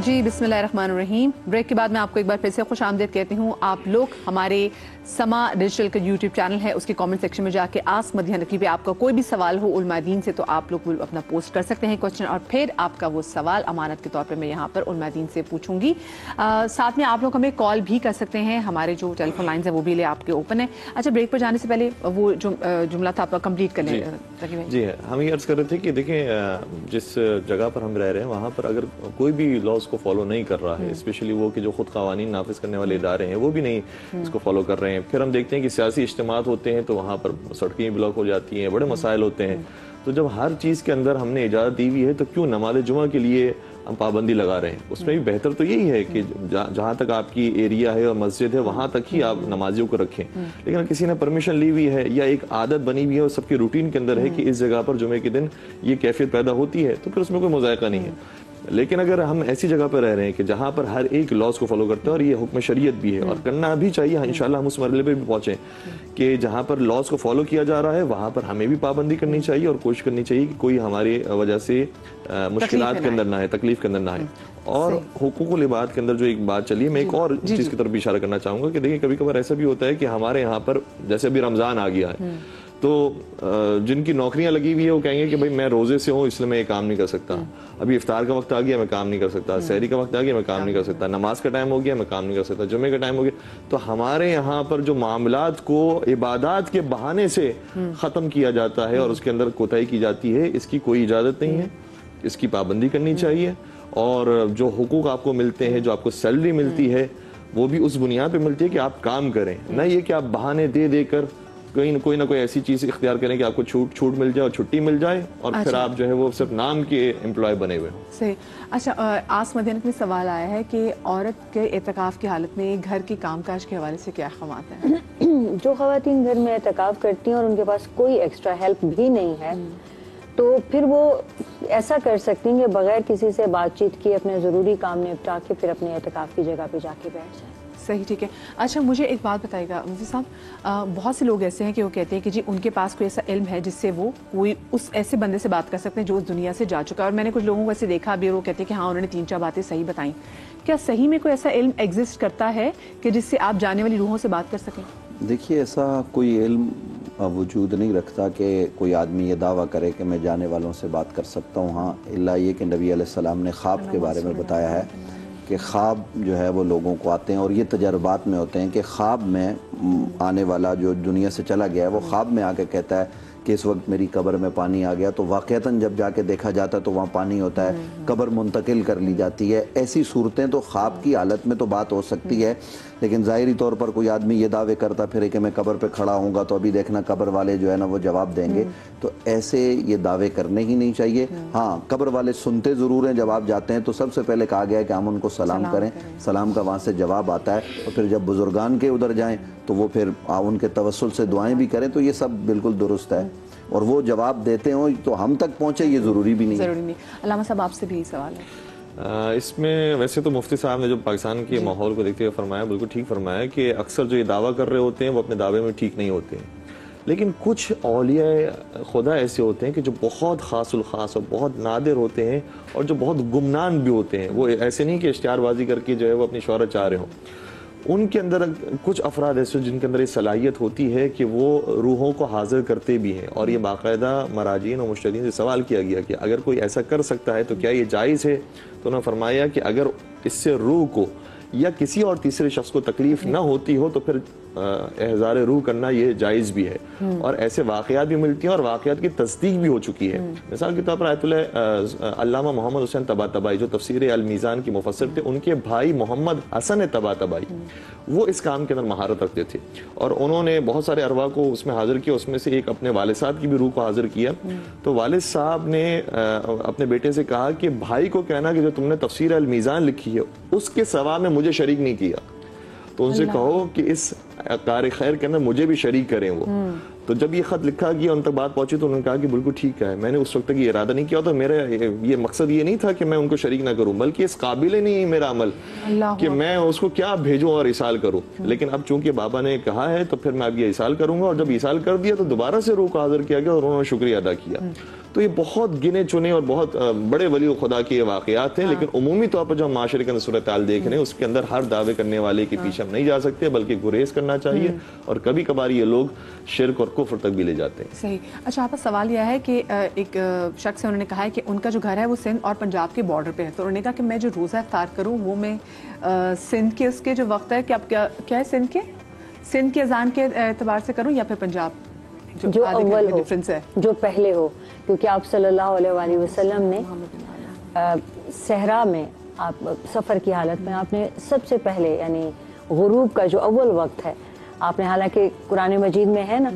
جی بسم اللہ الرحمن الرحیم. بریک کے بعد میں آپ کو ایک بار پھر سے خوش آمدید کہتی ہوں. آپ لوگ ہمارے سما ڈیجیٹل کا یوٹیوب چینل ہے, اس کے کامنٹ سیکشن میں جا کے آسک مدینہ نقوی پہ آپ کا کوئی بھی سوال ہو علماء دین سے تو آپ لوگ اپنا پوسٹ کر سکتے ہیں کوشچن, اور پھر آپ کا وہ سوال امانت کے طور پہ میں یہاں پر علماء دین سے پوچھوں گی. ساتھ میں آپ لوگ ہمیں کال بھی کر سکتے ہیں, ہمارے جو ٹیلی فون لائنز ہیں وہ بھی لے آپ کے اوپن ہیں. اچھا بریک پر جانے سے پہلے وہ جو جملہ تھا آپ کا کمپلیٹ کر لیں. جی ہم یہ عرض کر رہے تھے کہ دیکھیں جس جگہ پر ہم رہ رہے ہیں وہاں پر اگر کوئی بھی لاز کو فالو نہیں کر رہا ہے, اسپیشلی وہ کہ جو خود قوانین نافذ کرنے والے ادارے ہیں وہ بھی نہیں اس کو فالو کر رہے ہیں. پھر ہم دیکھتے ہیں کہ سیاسی اجتماعات ہوتے ہیں تو وہاں پر سڑکیں بلاک ہو جاتی ہیں, بڑے مسائل ہوتے ہیں. تو جب ہر چیز کے اندر ہم نے اجازت دی ہوئی ہے تو کیوں نماز جمعہ کے لیے ہم پابندی لگا رہے ہیں؟ اس میں بھی بہتر تو یہی ہے کہ جہاں تک آپ کی ایریا ہے اور مسجد ہے وہاں تک ہی آپ نمازیوں کو رکھیں. لیکن کسی نے پرمیشن لی ہوئی ہے یا ایک عادت بنی ہوئی ہے اور سب کے روٹین کے اندر ہے کہ اس جگہ پر جمعے کے دن یہ کیفیت پیدا ہوتی ہے تو پھر اس میں کوئی مذائقہ نہیں ہے. لیکن اگر ہم ایسی جگہ پر رہ رہے ہیں کہ جہاں پر ہر ایک لاز کو فالو کرتے ہیں, اور یہ حکم شریعت بھی ہے اور کرنا بھی چاہیے, انشاءاللہ ہم اس مرحلے پہ بھی پہنچیں کہ جہاں پر لاز کو فالو کیا جا رہا ہے وہاں پر ہمیں بھی پابندی کرنی چاہیے اور کوشش کرنی چاہیے کہ کوئی ہماری وجہ سے مشکلات کے اندر نہ ہے, تکلیف کے اندر نہ ہے. اور حقوق العباد کے اندر جو ایک بات چلی ہے, میں ایک اور چیز کی طرف بھی اشارہ کرنا چاہوں گا کہ دیکھیں کبھی کبھار ایسا بھی ہوتا ہے کہ ہمارے یہاں پر جیسے ابھی رمضان آ گیا ہے تو جن کی نوکریاں لگی ہوئی ہے وہ کہیں گے کہ بھائی میں روزے سے ہوں اس لیے میں یہ کام نہیں کر سکتا, ابھی افطار کا وقت آ گیا میں کام نہیں کر سکتا, سحری کا وقت آ گیا میں کام نہیں کر سکتا, نماز کا ٹائم ہو گیا میں کام نہیں کر سکتا, جمعے کا ٹائم ہو گیا. تو ہمارے یہاں پر جو معاملات کو عبادات کے بہانے سے ختم کیا جاتا ہے اور اس کے اندر کوتاہی کی جاتی ہے, اس کی کوئی اجازت نہیں ہے, اس کی پابندی کرنی چاہیے. اور جو حقوق آپ کو ملتے ہیں, جو آپ کو سیلری ملتی ہے, وہ بھی اس بنیاد پہ ملتی ہے کہ آپ کام کریں, نہ یہ کہ آپ بہانے دے دے کر کوئی نہ کوئی ایسی چیز اختیار کریں کہ آپ کو چھوٹ مل جائے اور چھٹی مل جائے اور پھر آپ جو ہے وہ صرف نام کے امپلائی بنے ہوئے. صحیح. اچھا آس مدینہ میں سوال آیا ہے کہ عورت کے اعتکاف کی حالت میں گھر کی کام کاج کے حوالے سے کیا احکامات ہیں؟ جو خواتین گھر میں اعتکاف کرتی ہیں اور ان کے پاس کوئی ایکسٹرا ہیلپ بھی نہیں ہے تو پھر وہ ایسا کر سکتی ہیں کہ بغیر کسی سے بات چیت کی اپنے ضروری کام نپٹا کے پھر اپنے اعتکاف کی جگہ پہ جا کے بیٹھ جائیں. صحیح, ٹھیک ہے. اچھا مجھے ایک بات بتائیے گا مفتی صاحب, بہت سے لوگ ایسے ہیں کہ وہ کہتے ہیں کہ جی ان کے پاس کوئی ایسا علم ہے جس سے وہ کوئی اس ایسے بندے سے بات کر سکتے ہیں جو اس دنیا سے جا چکا ہے, اور میں نے کچھ لوگوں کو ایسے دیکھا بھی, اور وہ کہتے ہیں کہ ہاں انہوں نے 3-4 باتیں صحیح بتائیں. کیا صحیح میں کوئی ایسا علم ایگزسٹ کرتا ہے کہ جس سے آپ جانے والی روحوں سے بات کر سکیں؟ دیکھیے ایسا کوئی علم وجود نہیں رکھتا کہ کوئی آدمی یہ دعویٰ کرے کہ میں جانے والوں سے بات کر سکتا ہوں. ہاں اللہ یہ کہ نبی علیہ السلام نے خواب کے بارے میں بتایا ہے کہ خواب جو ہے وہ لوگوں کو آتے ہیں اور یہ تجربات میں ہوتے ہیں کہ خواب میں آنے والا جو دنیا سے چلا گیا ہے وہ خواب میں آ کے کہتا ہے کہ اس وقت میری قبر میں پانی آ گیا, تو واقعتاً جب جا کے دیکھا جاتا ہے تو وہاں پانی ہوتا ہے, قبر منتقل کر لی جاتی ہے. ایسی صورتیں تو خواب کی حالت میں تو بات ہو سکتی ہے, لیکن ظاہری طور پر کوئی آدمی یہ دعوے کرتا پھرے کہ میں قبر پہ کھڑا ہوں گا تو ابھی دیکھنا قبر والے جو ہے نا وہ جواب دیں گے, تو ایسے یہ دعوے کرنے ہی نہیں چاہیے. ہاں قبر والے سنتے ضرور ہیں, جب آپ جاتے ہیں تو سب سے پہلے کہا گیا ہے کہ ہم ان کو سلام کریں, سلام کا وہاں سے جواب آتا ہے, اور پھر جب بزرگان کے ادھر جائیں تو وہ پھر ان کے توسل سے دعائیں بھی کریں, تو یہ سب بالکل درست ہے. اور وہ جواب دیتے ہوں تو ہم تک پہنچے یہ ضروری بھی نہیں. علامہ صاحب آپ سے بھی سوال ہے. اس میں ویسے تو مفتی صاحب نے جو پاکستان کے ماحول کو دیکھتے ہوئے فرمایا بالکل ٹھیک فرمایا کہ اکثر جو یہ دعویٰ کر رہے ہوتے ہیں وہ اپنے دعوے میں ٹھیک نہیں ہوتے ہیں. لیکن کچھ اولیاء خدا ایسے ہوتے ہیں کہ جو بہت خاص الخاص اور بہت نادر ہوتے ہیں اور جو بہت گمنام بھی ہوتے ہیں. وہ ایسے نہیں کہ اشتہار بازی کر کے جو ہے وہ اپنی شہرت چاہ رہے ہوں. ان کے اندر کچھ افراد ایسے جن کے اندر یہ صلاحیت ہوتی ہے کہ وہ روحوں کو حاضر کرتے بھی ہیں, اور یہ باقاعدہ مراجعین اور مجتہدین سے سوال کیا گیا کہ اگر کوئی ایسا کر سکتا ہے تو کیا یہ جائز ہے؟ تو انہوں نے فرمایا کہ اگر اس سے روح کو یا کسی اور تیسرے شخص کو تکلیف نہ ہوتی ہو تو پھر احضار روح کرنا یہ جائز بھی ہے. اور ایسے واقعات بھی ملتی ہیں اور واقعات کی تصدیق بھی ہو چکی ہے. مثال کے طور پر آیت اللہ علامہ محمد حسین طباطبائی جو تفسیر المیزان کی مفسر تھے, ان کے بھائی محمد حسن طباطبائی وہ اس کام کے اندر مہارت رکھتے تھے, اور انہوں نے بہت سارے ارواح کو اس میں حاضر کیا. اس میں سے ایک اپنے والد صاحب کی بھی روح کو حاضر کیا. تو والد صاحب نے اپنے بیٹے سے کہا کہ بھائی کو کہنا کہ جو تم نے تفسیر المیزان لکھی ہے اس کے ثواب میں مجھے شریک نہیں کیا, تو ان سے کہو کہ اس کار خیر کے اندر مجھے بھی شریک کریں وہ. تو جب یہ خط لکھا گیا ان تک بات پہنچی تو انہوں نے کہا کہ بالکل ٹھیک ہے, میں نے اس وقت تک یہ ارادہ نہیں کیا, تو میرا یہ مقصد یہ نہیں تھا کہ میں ان کو شریک نہ کروں, بلکہ اس قابل ہی نہیں میرا عمل کہ میں اس کو کیا بھیجوں اور ایصال کروں. لیکن اب چونکہ بابا نے کہا ہے تو پھر میں اب یہ ایصال کروں گا, اور جب ایصال کر دیا تو دوبارہ سے روح کو حاضر کیا گیا اور انہوں نے شکریہ ادا کیا. تو یہ بہت گنے چنے اور بہت بڑے ولی خدا کے یہ واقعات ہیں، لیکن عمومی طور پر جو ہم معاشرے کے اندر صورتحال دیکھ رہے ہیں اس کے اندر ہر دعوے کرنے والے کے پیچھے ہم نہیں جا سکتے، بلکہ گریز کرنا چاہیے، اور کبھی کبھار یہ لوگ شرک اور کفر تک بھی لے جاتے ہیں۔ صحیح۔ اچھا آپ کا سوال یہ ہے کہ ایک شخص ہے، انہوں نے کہا ہے کہ ان کا جو گھر ہے وہ سندھ اور پنجاب کے بارڈر پہ ہے، تو انہوں نے کہا کہ میں جو روزہ افطار کروں وہ میں سندھ کے اس کے جو وقت ہے کہ اب کیا ہے سندھ کے اذان کے اعتبار سے کروں یا پھر پنجاب جو اول ہو، جو پہلے ہو، کیونکہ آپ صلی اللہ علیہ وآلہ وسلم نے صحرا میں آپ سفر کی حالت میں آپ نے سب سے پہلے یعنی غروب کا جو اول وقت ہے آپ نے، حالانکہ قرآن مجید میں ہے نا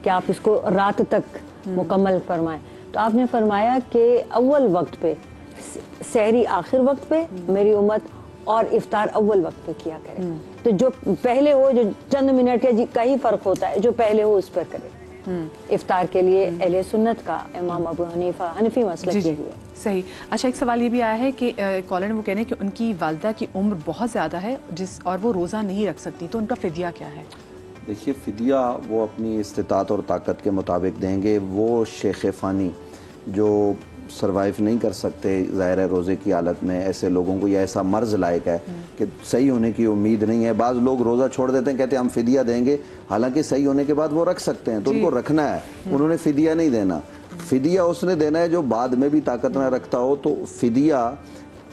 کہ آپ اس کو رات تک مکمل فرمائیں، تو آپ نے فرمایا کہ اول وقت پہ سحری آخر وقت پہ میری امت اور افطار اول وقت پہ کیا کرے، تو جو پہلے ہو، جو چند منٹ کا ہی فرق ہوتا ہے، جو پہلے ہو اس پر کرے۔ افطار کے لیے اہل سنت کا امام ابو حنیفہ حنفی مسلک کے لیے صحیح۔ اچھا ایک سوال یہ بھی آیا ہے کہ کالر وہ کہہ رہے ہیں کہ ان کی والدہ کی عمر بہت زیادہ ہے اور وہ روزہ نہیں رکھ سکتی، تو ان کا فدیہ کیا ہے؟ دیکھیے فدیہ وہ اپنی استطاعت اور طاقت کے مطابق دیں گے۔ وہ شیخ فانی جو سروائیو نہیں کر سکتے ظاہر ہے روزے کی حالت میں، ایسے لوگوں کو یہ ایسا مرض لائق ہے کہ صحیح ہونے کی امید نہیں ہے، بعض لوگ روزہ چھوڑ دیتے ہیں، کہتے ہیں ہم فدیہ دیں گے، حالانکہ صحیح ہونے کے بعد وہ رکھ سکتے ہیں، تو ان کو رکھنا ہے، انہوں نے فدیہ نہیں دینا۔ فدیہ اس نے دینا ہے جو بعد میں بھی طاقت نہ رکھتا ہو، تو فدیہ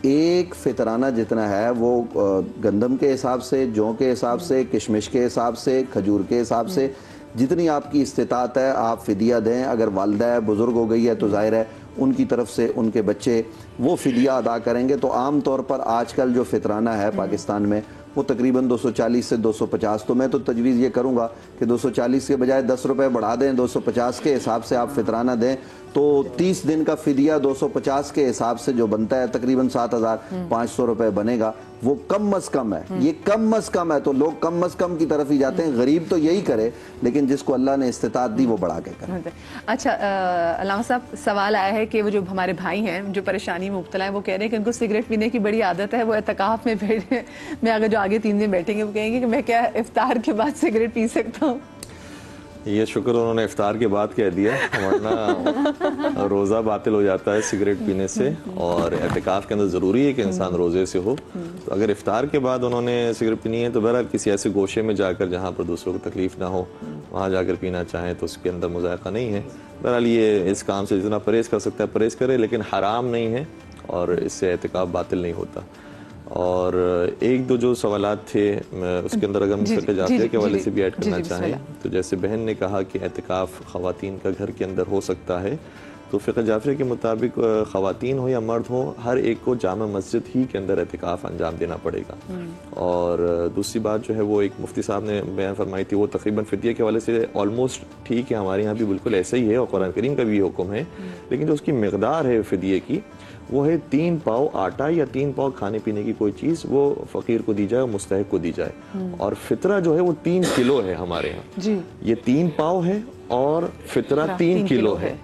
ایک فطرانہ جتنا ہے وہ گندم کے حساب سے، جو کے حساب سے، کشمش کے حساب سے، کھجور کے حساب سے، جتنی آپ کی استطاعت ہے آپ فدیہ دیں۔ اگر والدہ ہے، بزرگ ہو گئی ہے، تو ظاہر ہے ان کی طرف سے ان کے بچے وہ فدیہ ادا کریں گے۔ تو عام طور پر آج کل جو فطرانہ ہے پاکستان میں وہ تقریباً 240 سے 250، تو میں تو تجویز یہ کروں گا کہ 240 کے بجائے 10 روپے بڑھا دیں، 250 کے حساب سے آپ فطرانہ دیں، تو 30 دن کا فدیہ 250 کے حساب سے جو بنتا ہے تقریباً 7500 روپے بنے گا۔ وہ کم از کم ہے، یہ کم از کم ہے، تو لوگ کم از کم کی طرف ہی جاتے ہیں۔ غریب تو یہی کرے، لیکن جس کو اللہ نے استطاعت دی وہ بڑھا کے کرے۔ اچھا علامہ صاحب سوال آیا ہے کہ وہ جو ہمارے بھائی ہیں جو پریشانی میں مبتلا ہیں، وہ کہہ رہے ہیں کہ ان کو سگریٹ پینے کی بڑی عادت ہے، وہ اعتکاف میں میں اگر جو آگے 3 دن بیٹھیں گے وہ کہیں گے کہ میں کیا افطار کے بعد سگریٹ پی سکتا ہوں؟ یہ شکر انہوں نے افطار کے بعد کہہ دیا، ورنہ روزہ باطل ہو جاتا ہے سگریٹ پینے سے، اور اعتکاف کے اندر ضروری ہے کہ انسان روزے سے ہو۔ تو اگر افطار کے بعد انہوں نے سگریٹ پینی ہے تو بہرحال کسی ایسے گوشے میں جا کر جہاں پر دوسروں کو تکلیف نہ ہو وہاں جا کر پینا چاہیں تو اس کے اندر مذائقہ نہیں ہے۔ بہرحال یہ اس کام سے جتنا پرہیز کر سکتا ہے پرہیز کرے، لیکن حرام نہیں ہے اور اس سے اعتکاف باطل نہیں ہوتا۔ اور ایک دو جو سوالات تھے اس کے اندر اگر ہم فقہ جعفریہ کے حوالے سے بھی ایڈ کرنا چاہیں تو جیسے بہن نے کہا کہ اعتکاف خواتین کا گھر کے اندر ہو سکتا ہے، تو فقہ جعفریہ کے مطابق خواتین ہو یا مرد ہو ہر ایک کو جامع مسجد ہی کے اندر اعتکاف انجام دینا پڑے گا۔ اور دوسری بات جو ہے وہ ایک مفتی صاحب نے بیان فرمائی تھی، وہ تقریباً فدیہ کے حوالے سے آلموسٹ ٹھیک ہے، ہمارے یہاں بھی بالکل ایسا ہی ہے اور قرآن کریم کا بھی حکم ہے، لیکن جو اس کی مقدار ہے فدیے کی وہ ہے 3 پاؤ آٹا یا 3 پاؤ کھانے پینے کی کوئی چیز، وہ فقیر کو دی جائے اور مستحق کو دی جائے۔ اور فطرہ جو ہے وہ 3 کلو ہے ہمارے یہاں، جی یہ 3 پاؤ ہے اور فطرہ 3 کلو ہے،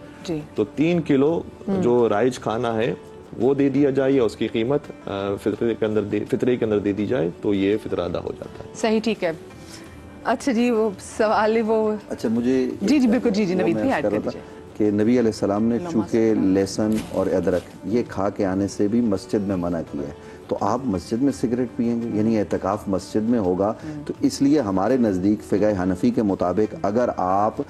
تو 3 کلو جو رائج کھانا ہے وہ دے دیا جائے یا اس کی قیمت فطرے کے اندر دے دی جائے تو یہ فطرہ ادا ہو جاتا ہے۔ صحیح، ٹھیک ہے۔ اچھا جی وہ سوال وہ اچھا مجھے جی بالکل جی نوید بھی ایڈ کر دیجیے کہ نبی علیہ السلام نے چونکہ لہسن اور ادرک یہ کھا کے آنے سے بھی مسجد میں منع کیا ہے، تو آپ مسجد میں سگریٹ پئیں گے، یعنی اعتکاف مسجد میں ہوگا، تو اس لیے ہمارے نزدیک فقہ حنفی کے مطابق اگر آپ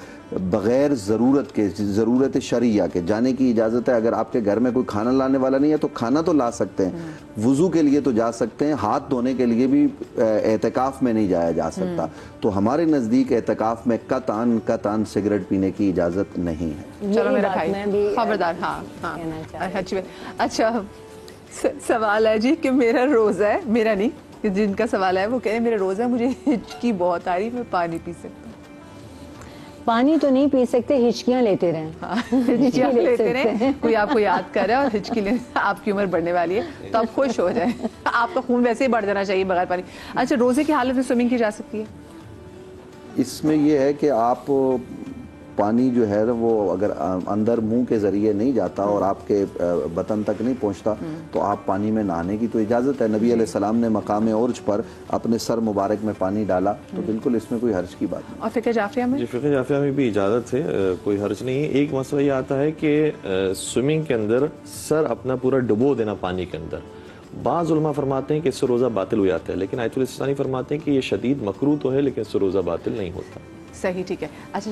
بغیر ضرورت شرعیہ کے جانے کی اجازت ہے، اگر آپ کے گھر میں کوئی کھانا لانے والا نہیں ہے تو کھانا تو لا سکتے ہیں، وضو کے لیے تو جا سکتے ہیں، ہاتھ دھونے کے لیے بھی اعتکاف میں نہیں جایا جا سکتا، تو ہمارے نزدیک اعتکاف میں قطعاً سگریٹ پینے کی اجازت نہیں ہے۔ چلو میرا بھائی خبردار۔ ہاں اچھا سوال ہے جی کہ میرا روزہ ہے، میرا نہیں، جن کا سوال ہے وہ کہہ رہے ہیں میرا روزہ ہے، مجھے ہچکی بہت آ رہی، میں پانی پی سکتا ہوں؟ پانی تو نہیں پی سکتے، ہچکیاں لیتے رہیں، ہچکیاں لیتے رہیں، کوئی آپ کو یاد کر رہا ہے اور ہچکی لے، آپ کی عمر بڑھنے والی ہے تو آپ خوش ہو جائیں، آپ کا خون ویسے ہی بڑھ جانا چاہیے بغیر پانی۔ اچھا روزے کی حالت میں سوئمنگ کی جا سکتی ہے؟ اس میں یہ ہے کہ آپ پانی جو ہے وہ اگر اندر منہ کے ذریعے نہیں جاتا اور آپ کے بطن تک نہیں پہنچتا تو آپ پانی میں نہانے کی تو اجازت ہے. نبی علیہ السلام نے مقام عرج پر اپنے سر مبارک میں پانی ڈالا تو بالکل اس میں کوئی حرج کی بات نہیں. اور فقہ جعفریہ میں؟ جی فقہ جعفریہ میں بھی اجازت ہے، کوئی حرج نہیں ہے. ایک مسئلہ یہ آتا ہے کہ سوئمنگ کے اندر سر اپنا پورا ڈبو دینا پانی کے اندر. بعض علماء فرماتے ہیں کہ اس سے روزہ باطل ہو جاتا ہے، لیکن آیت السانی فرماتے ہیں کہ یہ شدید مکروہ تو ہے لیکن اس سے روزہ باطل نہیں ہوتا. صحیح، ٹھیک ہے. اچھا